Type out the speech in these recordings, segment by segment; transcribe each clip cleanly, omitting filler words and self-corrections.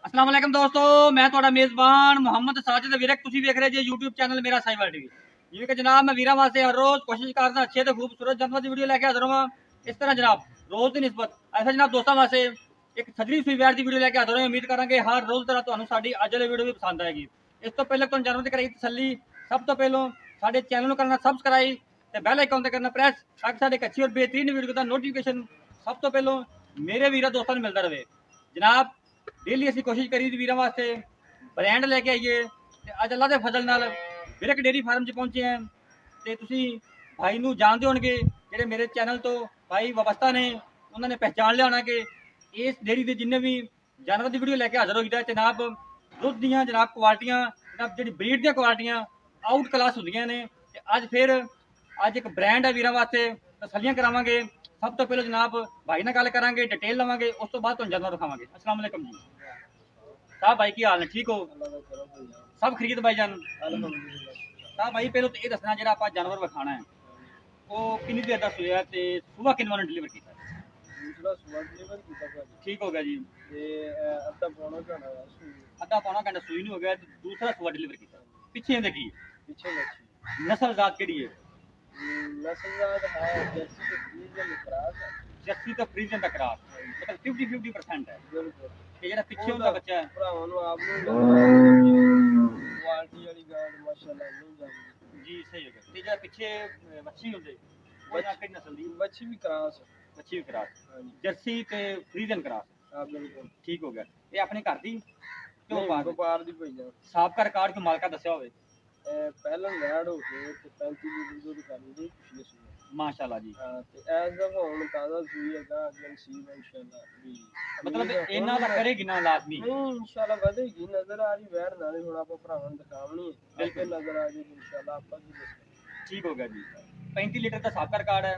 अस्सलाम वालेकुम दोस्तों, मैं ਤੁਹਾਡਾ मेज़बान मुहम्मद साजिद विरक ਤੁਸੀਂ ਵੇਖ ਰਹੇ ਜੀ YouTube ਚੈਨਲ ਮੇਰਾ ਸਾਈਵਾਲ ਟੀਵੀ। ਜਿਵੇਂ ਕਿ ਜਨਾਬ ਮੈਂ ਵੀਰਾਂ ਵਾਸਤੇ ਹਰ ਰੋਜ਼ ਕੋਸ਼ਿਸ਼ ਕਰਦਾ ਅੱਛੇ ਤੇ ਖੂਬਸੂਰਤ ਜਾਨਵਰ ਦੀ ਵੀਡੀਓ ਲੈ ਕੇ ਹਾਜ਼ਰ ਹਾਂ। ਇਸ ਤਰ੍ਹਾਂ ਜਨਾਬ ਰੋਜ਼ ਦੀ ਨਿਸਬਤ ਐਸਾ ਜਨਾਬ ਦੋਸਤਾਂ ਵਾਸਤੇ ਇੱਕ ਸਜਰੀ ਸੂਈ ਵੈੜ ਦੀ ਵੀਡੀਓ ਲੈ ਕੇ ਹਾਜ਼ਰ ਹਾਂ। ਉਮੀਦ ਕਰਾਂਗੇ ਹਰ ਰੋਜ਼ ਤਰ੍ਹਾਂ ਤੁਹਾਨੂੰ ਸਾਡੀ ਅੱਜ ਵਾਲੀ ਵੀਡੀਓ ਵੀ ਪਸੰਦ ਆਏਗੀ। ਇਸ ਤੋਂ ਪਹਿਲਾਂ ਤੁਹਾਨੂੰ ਜਾਨਵਰ ਦੀ ਕਰਾਈ ਤਸੱਲੀ ਸਭ ਤੋਂ ਪਹਿਲਾਂ ਸਾਡੇ ਚੈਨਲ ਨੂੰ ਕਰਨਾ ਸਬਸਕ੍ਰਾਈਬ ਤੇ ਬੈਲ ਆਈਕਨ ਤੇ ਕਰਨਾ ਪ੍ਰੈਸ ਤਾਂ ਕਿ ਸਾਡੇ ਅੱਛੀ ਔਰ ਬਿਹਤਰੀਨ ਵੀਡੀਓ ਦਾ ਨੋਟੀਫਿਕੇਸ਼ਨ ਸਭ ਤੋਂ ਪਹਿਲਾਂ ਮੇਰੇ ਵੀਰਾਂ ਦੋਸਤਾਂ ਨੂੰ ਮਿਲਦਾ ਰਹੇ। ਜਨਾਬ डेली असी कोशिश करी वीर वास्ते ब्रांड लैके आईए अज अल्लाह के फजल नाल विरक डेयरी फार्म च पहुंचे हैं तो तुसी भाई नूं जानते होणगे जिहड़े मेरे चैनल तो भाई वाबस्ता ने उन्होंने पहचान लिया होना कि इस डेयरी के जिन्ने भी जानवर की वीडियो लैके हाजिर होईदा जनाब दुध दियां जनाब क्वालिटियां जनाब जिहड़ी ब्रीड दियां क्वालिटियां आउट क्लास होंदियां ने अज फिर अज एक ब्रांड है वीर वास्ते तसल्लियां करावांगे। सब तो पहले जनाब भाई नाल गल करांगे डिटेल लवांगे उस तो बाद तुहानूं जानवर दिखावांगे। अस्सलाम वालेकुम जी साहब, भाई की हाल है? ठीक हो सब खरीद भाई जान? साहब भाई पहले तो ये दसना जो आप जानवर विखाना है वो कितनी देर का सोया तो सुबह कितने वाले डिलीवर किया? ठीक हो गया जी। अद्धा पौना घंटा सूई नहीं हो गया तो दूसरा सुबह डिलीवर किया पिछे देखिए पीछे नस्ल जात केड़ी है? नस्लजात है जर्सी तो फ्रीजन का क्रॉस मतलब 50-50% है। बिल्कुल ये जरा पीछे उनका बच्चा है भरावां नूं आप नूं क्वालिटी वाली गाय माशाल्लाह नहीं जांदी जी सही हो गया। ते जरा पीछे बच्ची होंदे वो ना किस नस्ल दी? बच्ची भी क्रॉस बच्ची भी क्रॉस हां जी जर्सी ते फ्रीजन क्रॉस। हां बिल्कुल ठीक हो गया। ये अपने घर दी क्यों बाहर व्यापार दी पई जा साफ का रिकॉर्ड को मालका दस्या होवे पहला लैड हो गए ते 35 लीटर दूध कर दी पिछले सुबह माशाल्लाह जी। हां ते एज द हुन ताजा सुई है गा अगले नसीब इंशाल्लाह भी मतलब इना दा करेगी ना लाजमी नहीं इंशाल्लाह बढ़ेगी नजर आ रही वैर नाले हुन आप भरावां दिखावनी है बिल्कुल नजर आ जाएगी इंशाल्लाह आपका भी दसना। ठीक हो गया जी। 35 लीटर का साफ का रिकॉर्ड है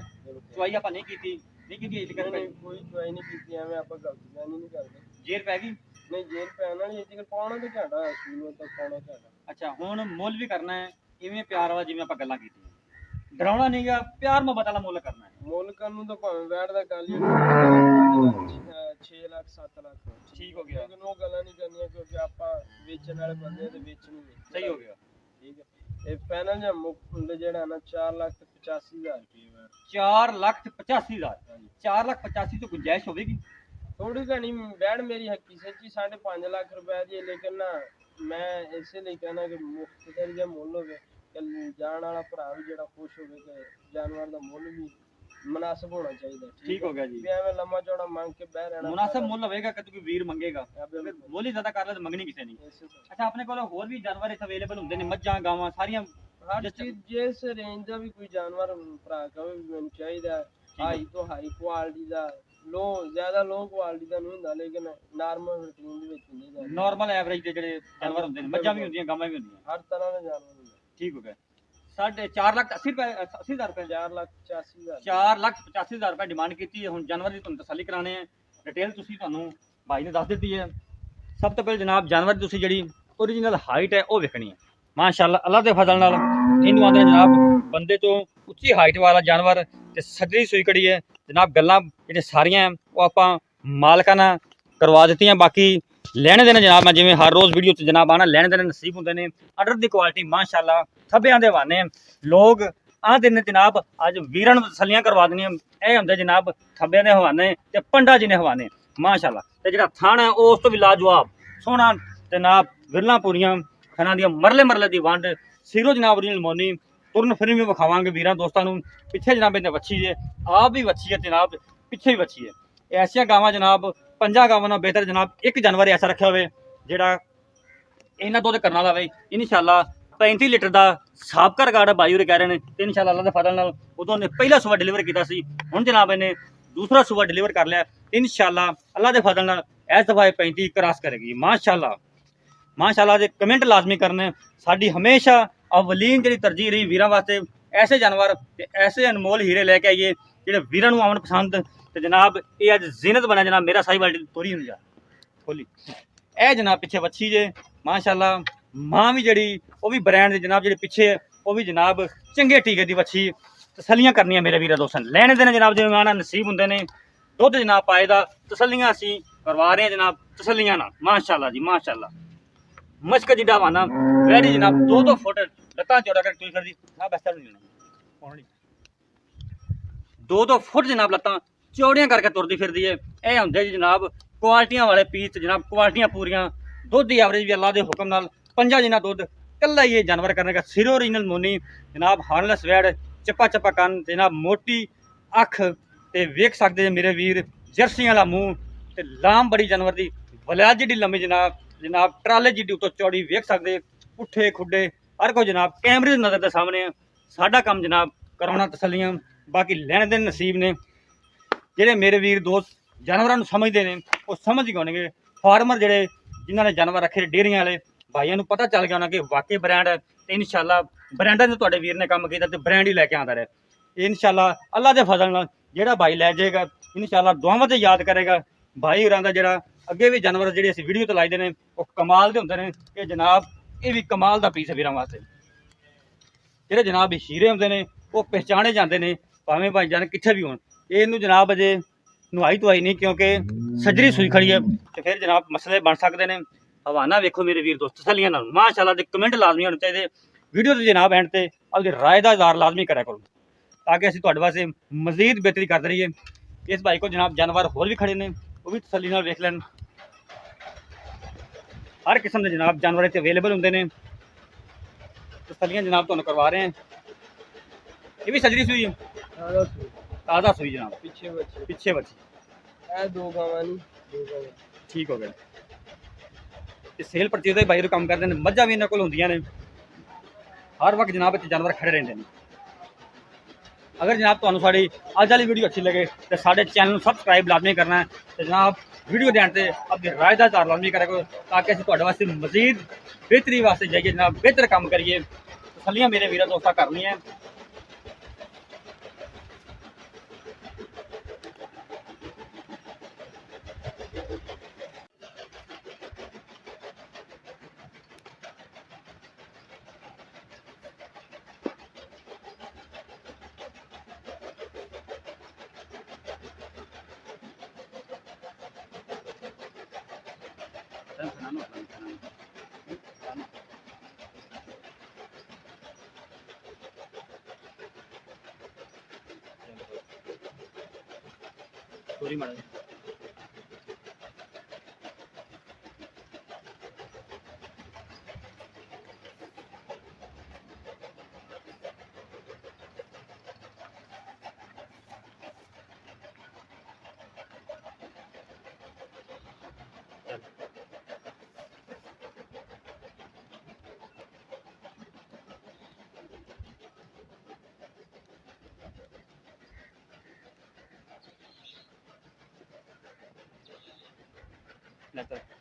चवाई आपा नहीं की कोई चवाई नहीं की एवं आप गलती नहीं करते जेर पै गई नहीं जेल पैन वाली अज पौना तो घंटा सूई तक पौना घंटा। अच्छा हुण मुल भी करना है इवें प्यार वाला जिवें आपां गल्लां कीतियां डराउणा नहीं गा प्यार मोहब्बत वाला मुल करना है। मुल करनू तो भावें बैठ दा कर लियो 6 लाख 7 लाख ठीक हो गया लेकिन वो गल्लां नहीं करनियां क्योंकि आपां वेचण वाले बंदे ते वेचणी नहीं। सही हो गया ठीक है। ये पैनल जा मुल जेड़ा ना 4,85,000 रुपए 4,85,000 4,85,000 तो गुंजाइश होगी थोड़ी घनी बैठ मेरी हकी सच्ची 5.5 लाख रुपए दी लेकिन ना मैं इसे लिए कहना कि मुफ्त तरीके मुल हो जान वाला भरा भी जेड़ा खुश हो कि जानवर दा मुल भी मुनासिब होना चाहिए। ठीक हो गया जी। एवं लम्मा चौड़ा मांग के बह रहना मुनासिब मुल होगा कि कोई वीर मंगेगा मुल ही ज्यादा कर ले तो मंगनी किसी नहीं। अच्छा अपने को होर भी जानवर इत्थे अवेलेबल होंदे ने मज्जां गावां सारियां हर चीज जिस रेंज दा भी कोई जानवर भरा कवे भी मैनूं चाहिदा हाई तो हाई क्वालिटी दा लो ज्यादा लो क्वालिटी दा नहीं हुंदा लेकिन नॉर्मल रूटीन दे विच हुंदा नॉर्मल एवरेज दे जेड़े जानवर होंदे ने मज्जां भी होंदियां गावां भी होंदियां हर तरह दे जानवर हुंदे। ठीक हो गया। 4,80,000 रुपए 4,85,000 4,85,000 रुपए डिमांड की हुण जानवर की तुहानूं तसल्ली कराने हैं डिटेल तुसीं तुहानूं भाई ने दस दी है। सब तो पहले जनाब जानवर की तुसीं जिहड़ी ओरिजिनल हाइट है वो वेखनी है माशाअल्लाह अल्लाह के फजल नाल इहनूं आंदे जनाब बंदे तो उच्ची हाइट वाला जानवर ते सजरी सूई कड़ी है जनाब गल्लां जिहड़ियां सारियां वो आपां मालकां नाल करवा दित्तियां बाकी लैने देने जनाब मैं जिवें हर रोज़ वीडियो जनाब आना लैने देने नसीब होंदे ने आर्डर की क्वालिटी माशाअल्लाह थब्बियां दे हवाने लोग आते ने जनाब अज वीरां नूं तसल्लियां करवा देनियां ये हुंदे जनाब थब्बियां दे हवाने ते पंडा जी ने हवाने माशाअल्लाह ते जिहड़ा थान है वो उस तो भी लाजवाब सोहना जनाब विरलां पूरियां खाना दियां मरले मरले दी वंड सिरों जनाब ओरिजिनल मोनी तुरन फिर भी विखावांगे वीरां दोस्तां नूं। पिछे जनाब इहने वच्छी है आप भी वच्छी है जनाब पिछे भी वच्छी है ऐसियां गावां जनाब 5 गावां नाल बेहतर जनाब एक जानवर ऐसा रखा होवे जेड़ा इन्ना दुध करने वाला होवे इंशाअल्लाह 35 लीटर का साबका रिकॉर्ड भाई होर कह रहे हैं तो इंशाअल्लाह अल्लाह दे फजल नाल उदों ने पहला सुबह डिलीवर किया सी हुण जनाब इन्हें दूसरा सुबह डिलीवर कर लिया इंशाअल्लाह अल्लाह दे फजल नाल इस दफा 35 क्रॉस करेगी माशाअल्लाह माशाअल्लाह। दे कमेंट लाजमी करने साडी हमेशा अवलीन जी तरजीह रही वीरां वास्ते ऐसे जानवर ते ऐसे अनमोल हीरे लैके आइए जेह्ड़े वीरां नूं आवन पसंद ते जनाब ये अज जीनत बना जनाब मेरा साहिवाल तोरी हुण जा खोली ए जनाब पिछे वच्छी जे माशाअल्लाह मां भी जड़ी वो भी ब्रांड दे जनाब जेह्ड़े पिछे वो भी जनाब चंगे टीके दी वच्छी तसल्लियां करनियां मेरे वीरा दोस्तां लैने देने जनाब जिवें आना नसीब हुंदे ने दुध जनाब पाए दा तसल्लियां असीं करवा रहे हैं जनाब तसलियां ना माशाल्लाह जी माशाल्लाह। मश्क जिड्डा वाना वैडी जनाब 2-2 फुट लत्तां चौड़ा कर तुई कर दी ना बेहतर नहीं होना 2-2 फुट जनाब लत्तां चौड़ियां करके तुरदी फिरदी है। ਇਹ ਹੁੰਦੇ ਜੀ जनाब क्वालिटियां वाले पीस जनाब क्वालिटियां पूरियां दुध की एवरेज भी अल्लाह के हुक्म नाल 5 जिना दुध कल्ला ही ये जानवर करने का सिरो ओरिजिनल मोनी जनाब हार्नलेस वैड चप्पा चप्पा कन जनाब मोटी अख ते वेख सकते जे मेरे वीर जर्सी वाला मूँह ते लाम बड़ी जानवर की वलैद जिड्डी लंबी जनाब जनाब ट्राले जिड्डी उतो चौड़ी वेख सकते पुट्ठे खुड्डे हर कोई जनाब कैमरे की नज़र के सामने साडा काम जनाब कराना तसलियां बाकी लैने देन नसीब ने ਜਿਹੜੇ ਮੇਰੇ ਵੀਰ ਦੋਸਤ ਜਾਨਵਰਾਂ ਨੂੰ ਸਮਝਦੇ ਨੇ ਉਹ ਸਮਝ ਗਏ ਹੋਣਗੇ। ਫਾਰਮਰ ਜਿਹੜੇ ਜਿਨ੍ਹਾਂ ਨੇ ਜਾਨਵਰ ਰੱਖੇ ਡੇਅਰੀਆਂ ਵਾਲੇ ਭਾਈਆਂ ਨੂੰ ਪਤਾ ਚੱਲ ਗਿਆ ਹੋਣਾ ਕਿ ਵਾਕਈ ਬ੍ਰਾਂਡ ਹੈ ਤੇ ਇਨਸ਼ਾਅੱਲਾ ਬ੍ਰਾਂਡਾਂ ਦੇ ਤੁਹਾਡੇ ਵੀਰ ਨੇ ਕੰਮ ਕੀਤਾ ਤੇ ਬ੍ਰਾਂਡ ਹੀ ਲੈ ਕੇ ਆਉਂਦਾ ਰਹੇ। ਇਨਸ਼ਾਅੱਲਾ ਅੱਲਾ ਦੇ ਫਜ਼ਲ ਨਾਲ ਜਿਹੜਾ ਭਾਈ ਲੈ ਜਾਏਗਾ ਇਨਸ਼ਾਅੱਲਾ ਦੁਆਵਾਂ ਤੇ ਯਾਦ ਕਰੇਗਾ। ਭਾਈ ਹੋਰਾਂ ਦਾ ਜਿਹੜਾ ਅੱਗੇ ਵੀ ਜਾਨਵਰ ਜਿਹੜੇ ਅਸੀਂ ਵੀਡੀਓ ਤੇ ਲਾਈਦੇ ਨੇ ਉਹ ਕਮਾਲ ਦੇ ਹੁੰਦੇ ਨੇ ਕਿ ਜਨਾਬ ਇਹ ਵੀ ਕਮਾਲ ਦਾ ਪੀਸ ਹੈ ਵੀਰਾਂ ਵਾਸਤੇ। ਜਿਹੜੇ ਜਨਾਬ ਹੀਰੇ ਹੁੰਦੇ ਨੇ ਉਹ ਪਹਿਚਾਣੇ ਜਾਂਦੇ ਨੇ ਭਾਵੇਂ ਭਾਈ ਜਾਨ ਕਿੱਥੇ ਵੀ ਹੋਣ। ਇਹਨੂੰ ਜਨਾਬ ਅਜੇ ਨੁਹਾਈ ਧੁਆਈ ਨਹੀਂ ਕਿਉਂਕਿ ਸੱਜਰੀ ਸੂਈ ਖੜੀ ਹੈ ਤੇ ਫਿਰ ਜਨਾਬ ਮਸਲੇ ਬਣ ਸਕਦੇ ਨੇ। ਹਵਾਨਾ ਵੇਖੋ ਮੇਰੇ ਵੀਰ ਦੋਸਤ ਤਸੱਲੀਆਂ ਨਾਲ ਮਾਸ਼ਾਅੱਲਾ ਦੇ ਕਮੈਂਟ ਲਾਜ਼ਮੀ ਹੋਣੇ ਚਾਹੀਦੇ ਵੀਡੀਓ ਤੇ ਜਨਾਬ ਐਂਡ ਤੇ ਆਪਦੀ ਰਾਏ ਦਾ ਇਜ਼ਹਾਰ ਲਾਜ਼ਮੀ ਕਰਿਆ ਕਰੋ ਤਾਂ ਕਿ ਅਸੀਂ ਤੁਹਾਡੇ ਵਾਸਤੇ ਮਜ਼ੀਦ ਬਿਹਤਰੀ ਕਰਦੇ ਰਹੀਏ। ਇਸ ਭਾਈ ਕੋਲ ਜਨਾਬ ਜਾਨਵਰ ਹੋਰ ਵੀ ਖੜੇ ਨੇ ਉਹ ਵੀ ਤਸੱਲੀ ਨਾਲ ਵੇਖ ਲੈਣ। ਹਰ ਕਿਸਮ ਦੇ ਜਨਾਬ ਜਾਨਵਰ ਇੱਥੇ ਅਵੇਲੇਬਲ ਹੁੰਦੇ ਨੇ ਤਸੱਲੀਆਂ ਜਨਾਬ ਤੁਹਾਨੂੰ ਕਰਵਾ ਰਹੇ ਹਾਂ। ਇਹ ਵੀ ਸੱਜਰੀ ਸੂਈ ਹੈ ताज़ा सुई जनाब पीछे बच्ची दो गावां नहीं ठीक हो गए सेल परचेज का भाई काम करते हैं मझां भी इन्होंने कोल होंदियां ने हर वक्त जनाब इत्थे जानवर खड़े रहंदे ने। अगर जनाब तुहानूं साडी अज वाली वीडियो अच्छी लगे तो साडे चैनल नूं सबसक्राइब लाजमी करना है तो जनाब वीडियो देने से अपनी राय का इज़हार लाजमी करा करो ताकि असीं तुहाडे वास्ते मजीद बेहतरी वास्ते जाइए जनाब बेहतर काम करिए। तसल्लियां मेरे वीरां दोस्तां करनी है। सॉरी मैडम लेकर